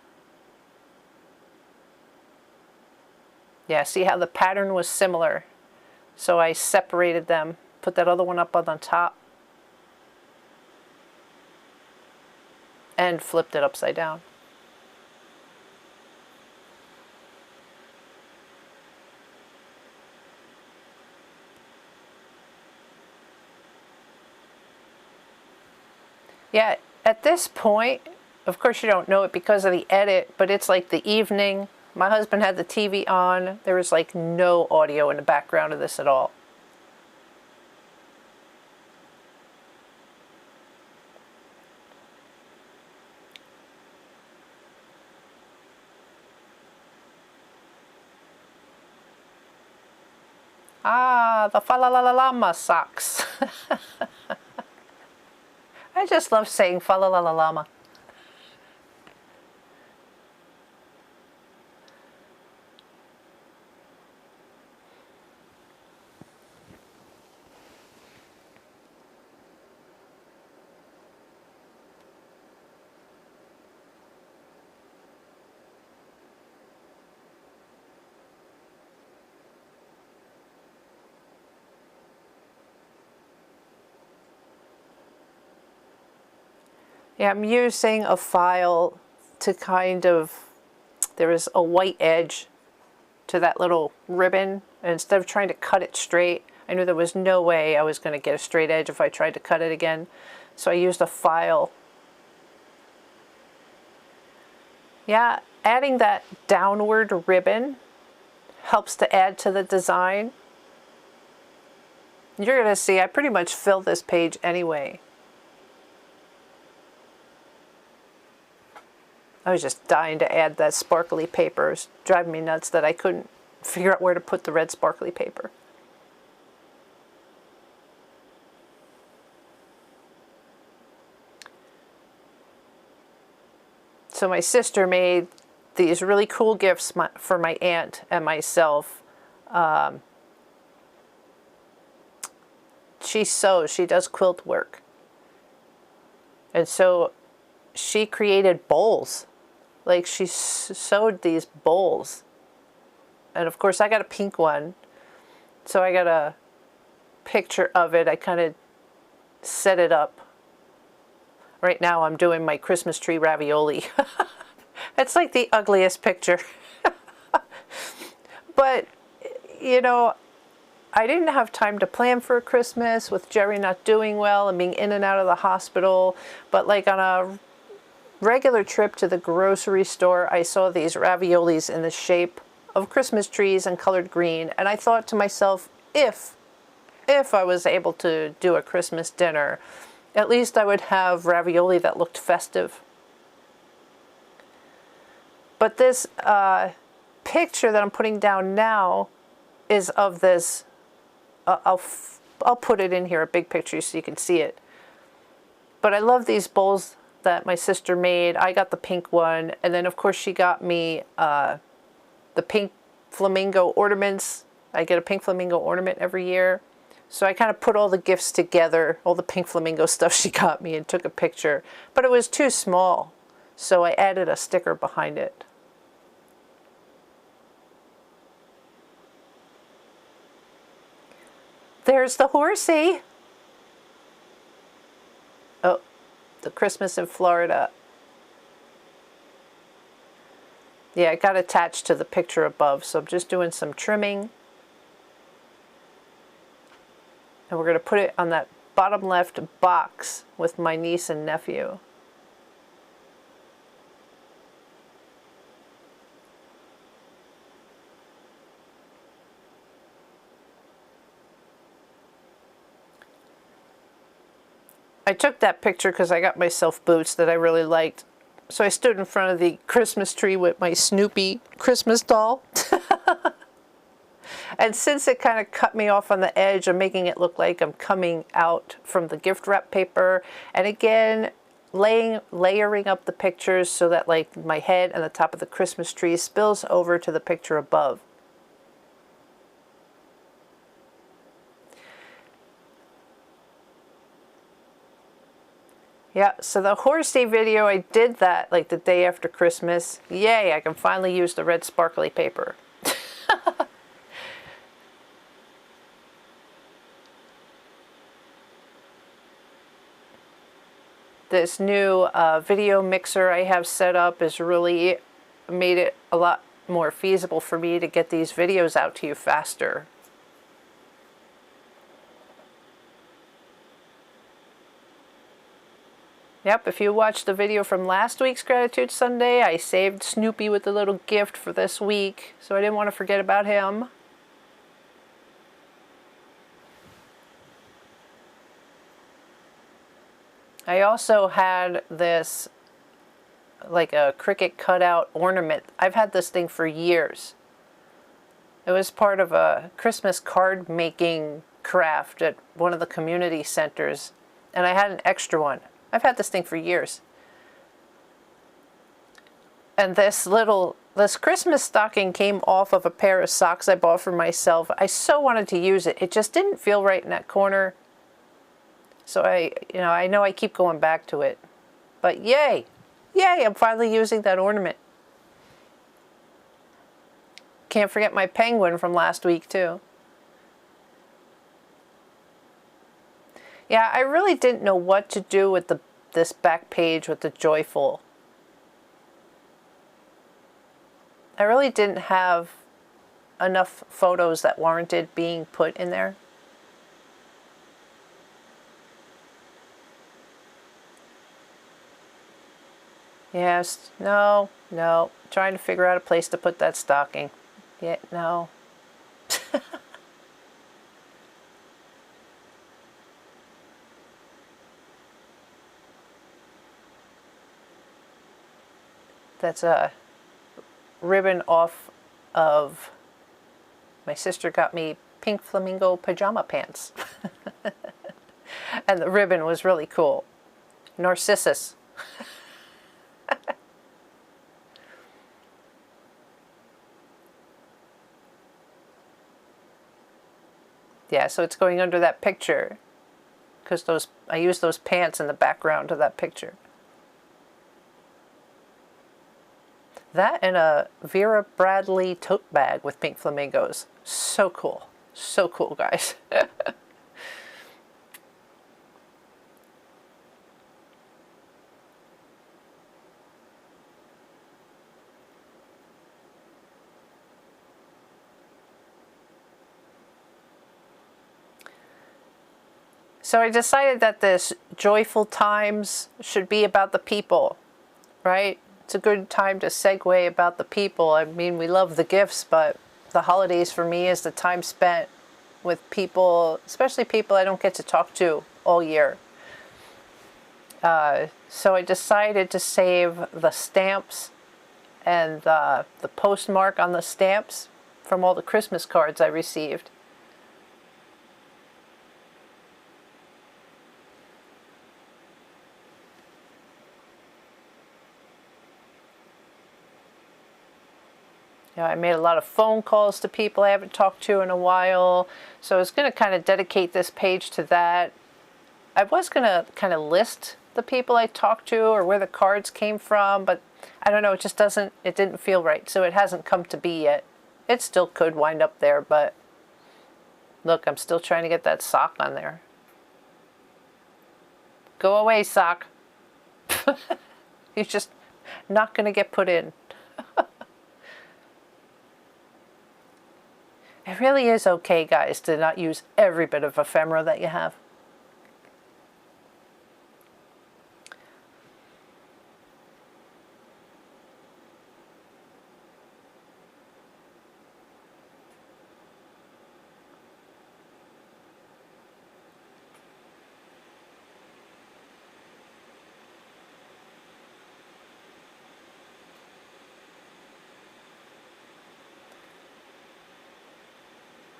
Yeah, see how the pattern was similar. So I separated them, put that other one up on the top, and flipped it upside down. Yeah, at this point, of course you don't know it because of the edit, but it's like the evening, My husband had the TV on. There was like no audio in the background of this at all. Ah, the fa la la la llama socks. I just love saying fa la la la llama. Yeah, I'm using a file to kind of, there is a white edge to that little ribbon. And instead of trying to cut it straight, I knew there was no way I was going to get a straight edge if I tried to cut it again. So I used a file. Yeah, adding that downward ribbon helps to add to the design. You're going to see I pretty much fill this page anyway. I was just dying to add that sparkly paper. It was driving me nuts that I couldn't figure out where to put the red sparkly paper. So my sister made these really cool gifts for my aunt and myself. She sews, she does quilt work. And so she created bowls. Like she sewed these bowls. And of course I got a pink one. So I got a picture of it. I kind of set it up. Right now I'm doing my Christmas tree ravioli. It's like the ugliest picture. But, you know, I didn't have time to plan for Christmas with Jerry not doing well and being in and out of the hospital. But like on a regular trip to the grocery store, I saw these raviolis in the shape of Christmas trees and colored green. And I thought to myself, if I was able to do a Christmas dinner, at least I would have ravioli that looked festive. But this picture that I'm putting down now is of this. I'll put it in here, a big picture, so you can see it. But I love these bowls that my sister made. I got the pink one, and then of course she got me the pink flamingo ornaments. I get a pink flamingo ornament every year. So I kind of put all the gifts together, all the pink flamingo stuff she got me, and took a picture. But it was too small, so I added a sticker behind it. There's the horsey. Oh, the Christmas in Florida. Yeah, it got attached to the picture above, so I'm just doing some trimming. And we're going to put it on that bottom left box with my niece and nephew. I took that picture because I got myself boots that I really liked. So I stood in front of the Christmas tree with my Snoopy Christmas doll. And since it kind of cut me off on the edge, I'm making it look like I'm coming out from the gift wrap paper. And again, layering up the pictures so that like my head and the top of the Christmas tree spills over to the picture above. Yeah, so the horsey video, I did that like the day after Christmas. Yay, I can finally use the red sparkly paper. This new video mixer I have set up has really made it a lot more feasible for me to get these videos out to you faster. Yep, if you watched the video from last week's Gratitude Sunday, I saved Snoopy with a little gift for this week, so I didn't want to forget about him. I also had this, like a cricket cutout ornament. I've had this thing for years. It was part of a Christmas card making craft at one of the community centers, and I had an extra one. I've had this thing for years. And this Christmas stocking came off of a pair of socks I bought for myself. I so wanted to use it. It just didn't feel right in that corner. So I know I keep going back to it. But yay! Yay, I'm finally using that ornament. Can't forget my penguin from last week too. Yeah, I really didn't know what to do with this back page with the joyful. I really didn't have enough photos that warranted being put in there. Yes, no, trying to figure out a place to put that stocking. Yeah, no. That's a ribbon off of, my sister got me pink flamingo pajama pants. And the ribbon was really cool. Narcissus. Yeah, so it's going under that picture because I used those pants in the background of that picture. That and a Vera Bradley tote bag with pink flamingos. So cool. So cool, guys. So I decided that this Joyful Times should be about the people, right? It's a good time to segue about the people. I mean, we love the gifts, but the holidays for me is the time spent with people, especially people I don't get to talk to all year. So I decided to save the stamps and the postmark on the stamps from all the Christmas cards I received. You know, I made a lot of phone calls to people I haven't talked to in a while, so I was going to kind of dedicate this page to that. I was going to kind of list the people I talked to or where the cards came from, but I don't know, it didn't feel right, so it hasn't come to be yet. It still could wind up there, but look, I'm still trying to get that sock on there. Go away, sock. You're just not going to get put in. It really is okay, guys, to not use every bit of ephemera that you have.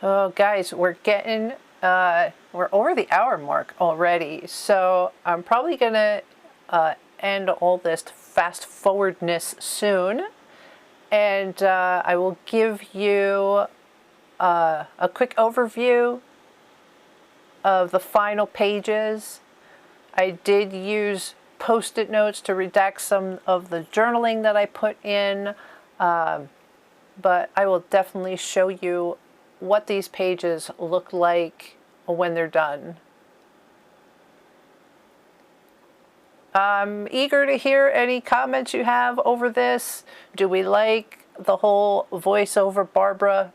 Oh, guys, we're over the hour mark already, so I'm probably gonna end all this fast forwardness soon, and I will give you a quick overview of the final pages. I did use post-it notes to redact some of the journaling that I put in, but I will definitely show you what these pages look like when they're done. I'm eager to hear any comments you have over this. Do we like the whole voiceover Barbara?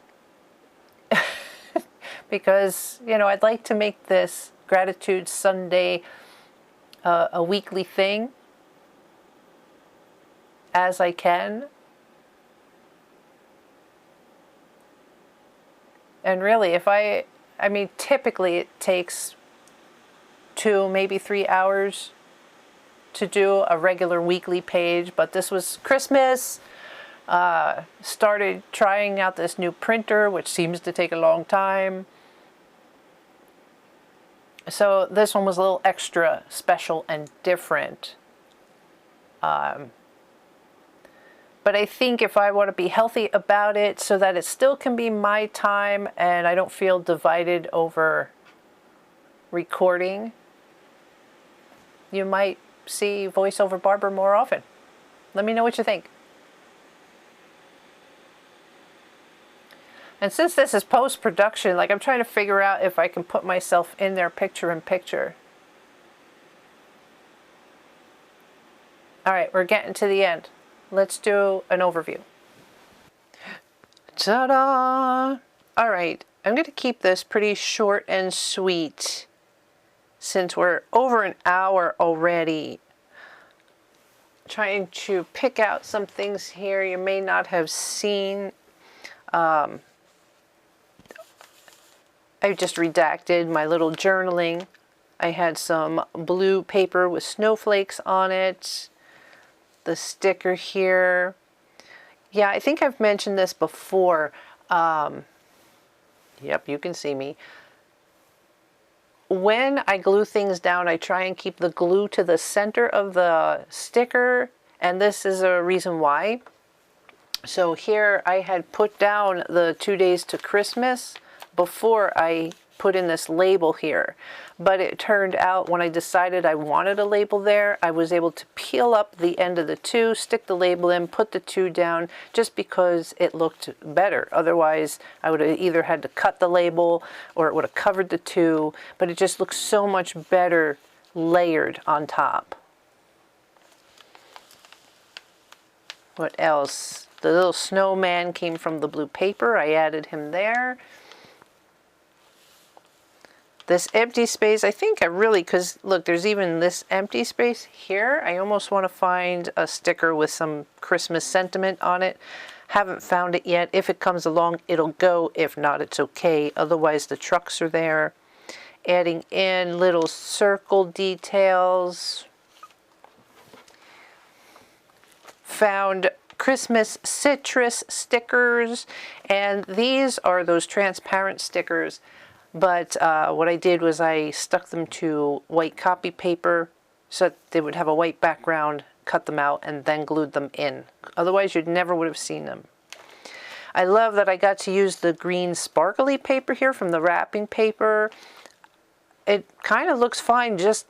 Because, you know, I'd like to make this Gratitude Sunday a weekly thing as I can. And really, I mean, typically it takes 2, maybe 3 hours to do a regular weekly page, but this was Christmas. Started trying out this new printer, which seems to take a long time. So this one was a little extra special and different. But I think if I want to be healthy about it so that it still can be my time and I don't feel divided over recording, you might see voiceover Barber more often. Let me know what you think. And since this is post-production, like, I'm trying to figure out if I can put myself in there picture in picture. All right, we're getting to the end. Let's do an overview. Ta-da! All right, I'm going to keep this pretty short and sweet since we're over an hour already. Trying to pick out some things here you may not have seen. I just redacted my little journaling. I had some blue paper with snowflakes on it. The sticker here. Yeah, I think I've mentioned this before. Yep, you can see me. When I glue things down, I try and keep the glue to the center of the sticker, and this is a reason why. So here I had put down the 2 days to Christmas before I put in this label here. But it turned out when I decided I wanted a label there, I was able to peel up the end of the 2, stick the label in, put the 2 down, just because it looked better. Otherwise, I would have either had to cut the label or it would have covered the 2, but it just looks so much better layered on top. What else? The little snowman came from the blue paper. I added him there. This empty space, I think I really, because look, there's even this empty space here. I almost want to find a sticker with some Christmas sentiment on it. Haven't found it yet. If it comes along, it'll go. If not, it's okay. Otherwise, the trucks are there. Adding in little circle details. Found Christmas citrus stickers, and these are those transparent stickers. But what I did was I stuck them to white copy paper so that they would have a white background, cut them out, and then glued them in. Otherwise, you never would have seen them. I love that I got to use the green sparkly paper here from the wrapping paper. It kind of looks fine just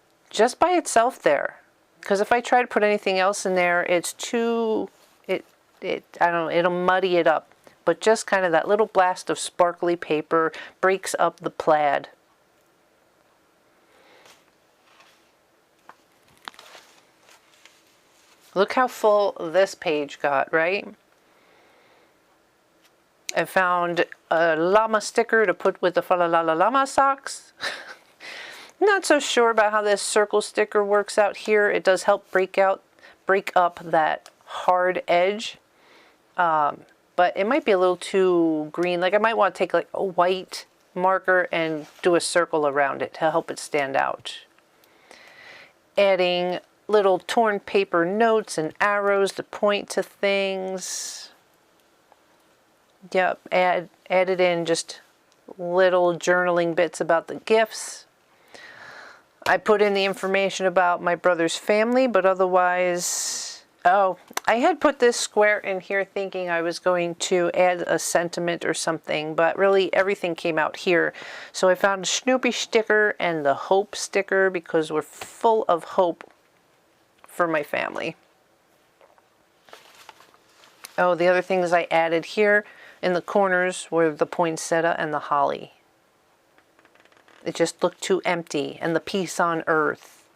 by itself there. Because if I try to put anything else in there, it's too, I don't know, it'll muddy it up. But just kind of that little blast of sparkly paper breaks up the plaid. Look how full this page got, right? I found a llama sticker to put with the Fa La La La Llama socks. Not so sure about how this circle sticker works out here. It does help break up that hard edge. But it might be a little too green. Like I might want to take like a white marker and do a circle around it to help it stand out. Adding little torn paper notes and arrows to point to things. Yep, added in just little journaling bits about the gifts. I put in the information about my brother's family, but otherwise, oh, I had put this square in here thinking I was going to add a sentiment or something, but really everything came out here. So I found a Snoopy sticker and the hope sticker because we're full of hope for my family. Oh, the other things I added here in the corners were the poinsettia and the holly. It just looked too empty, and the peace on earth.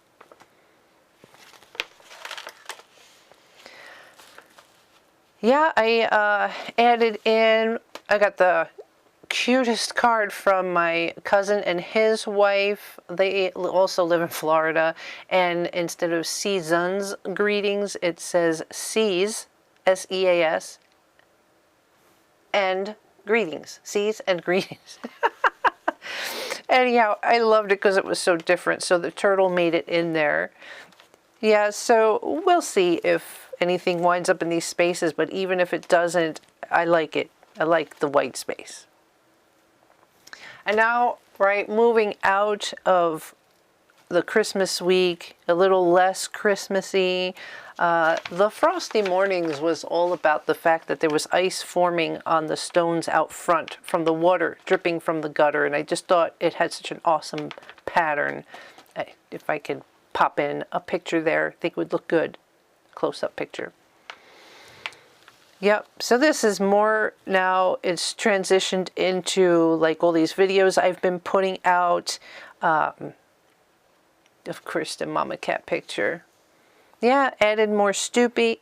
Yeah, I added in, I got the cutest card from my cousin and his wife. They also live in Florida, and instead of seasons greetings, it says seas, S-E-A-S, and greetings. Seas and greetings. Anyhow, I loved it because it was so different. So the turtle made it in there. Yeah, so we'll see if anything winds up in these spaces, but even if it doesn't, I like it. I like the white space. And now, right, moving out of the Christmas week, a little less Christmassy. The Frosty Mornings was all about the fact that there was ice forming on the stones out front from the water dripping from the gutter, and I just thought it had such an awesome pattern. If I could pop in a picture there, I think it would look good. Close-up picture. Yep, so this is more now, it's transitioned into like all these videos I've been putting out. Of course, the mama cat picture. Yeah, added more Snoopy.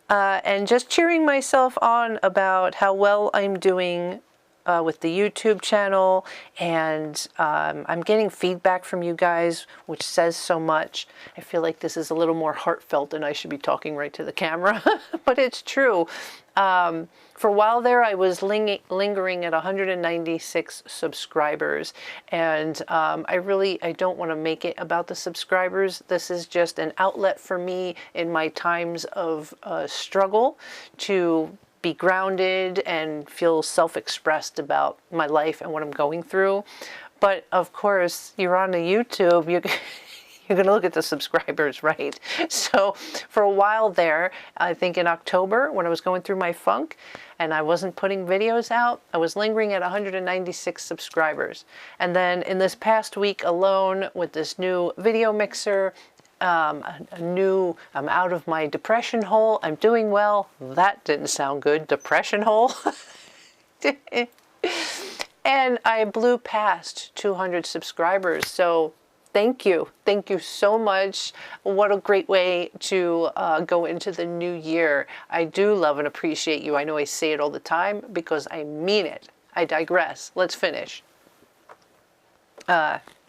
And just cheering myself on about how well I'm doing with the YouTube channel, and I'm getting feedback from you guys, which says so much. I feel like this is a little more heartfelt and I should be talking right to the camera, but it's true. For a while there, I was lingering at 196 subscribers, and I don't want to make it about the subscribers. This is just an outlet for me in my times of struggle to be grounded and feel self-expressed about my life and what I'm going through. But of course, you're on the YouTube, you're going to look at the subscribers, right? So for a while there, I think in October, when I was going through my funk and I wasn't putting videos out, I was lingering at 196 subscribers. And then in this past week alone, with this new video mixer, I'm out of my depression hole. I'm doing well. That didn't sound good. Depression hole. And I blew past 200 subscribers. So thank you. Thank you so much. What a great way to go into the new year. I do love and appreciate you. I know I say it all the time because I mean it. I digress. Let's finish.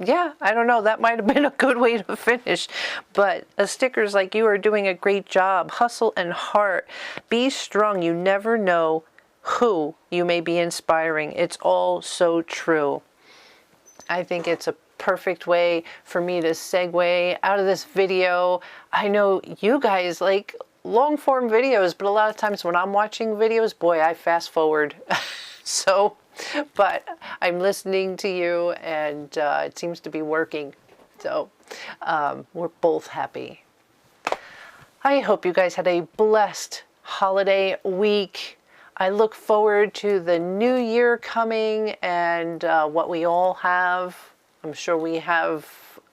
Yeah, I don't know. That might have been a good way to finish. But stickers like you are doing a great job. Hustle and heart. Be strong. You never know who you may be inspiring. It's all so true. I think it's a perfect way for me to segue out of this video. I know you guys like long form videos, but a lot of times when I'm watching videos, boy, I fast forward. So, but I'm listening to you, and it seems to be working. So we're both happy. I hope you guys had a blessed holiday week. I look forward to the new year coming and what we all have. I'm sure we have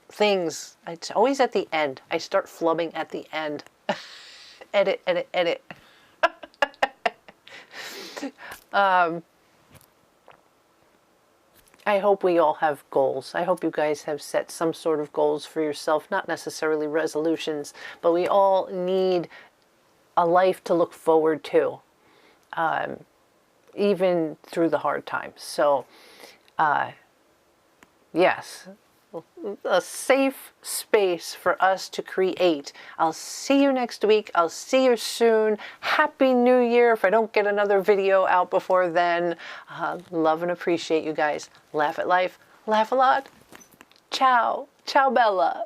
things. It's always at the end. I start flubbing at the end. Edit, edit, edit. I hope we all have goals. I hope you guys have set some sort of goals for yourself, not necessarily resolutions, but we all need a life to look forward to, even through the hard times. So, yes, a safe space for us to create. I'll see you next week. I'll see you soon. Happy New Year if I don't get another video out before then. Love and appreciate you guys. Laugh at life. Laugh a lot. Ciao. Ciao, Bella.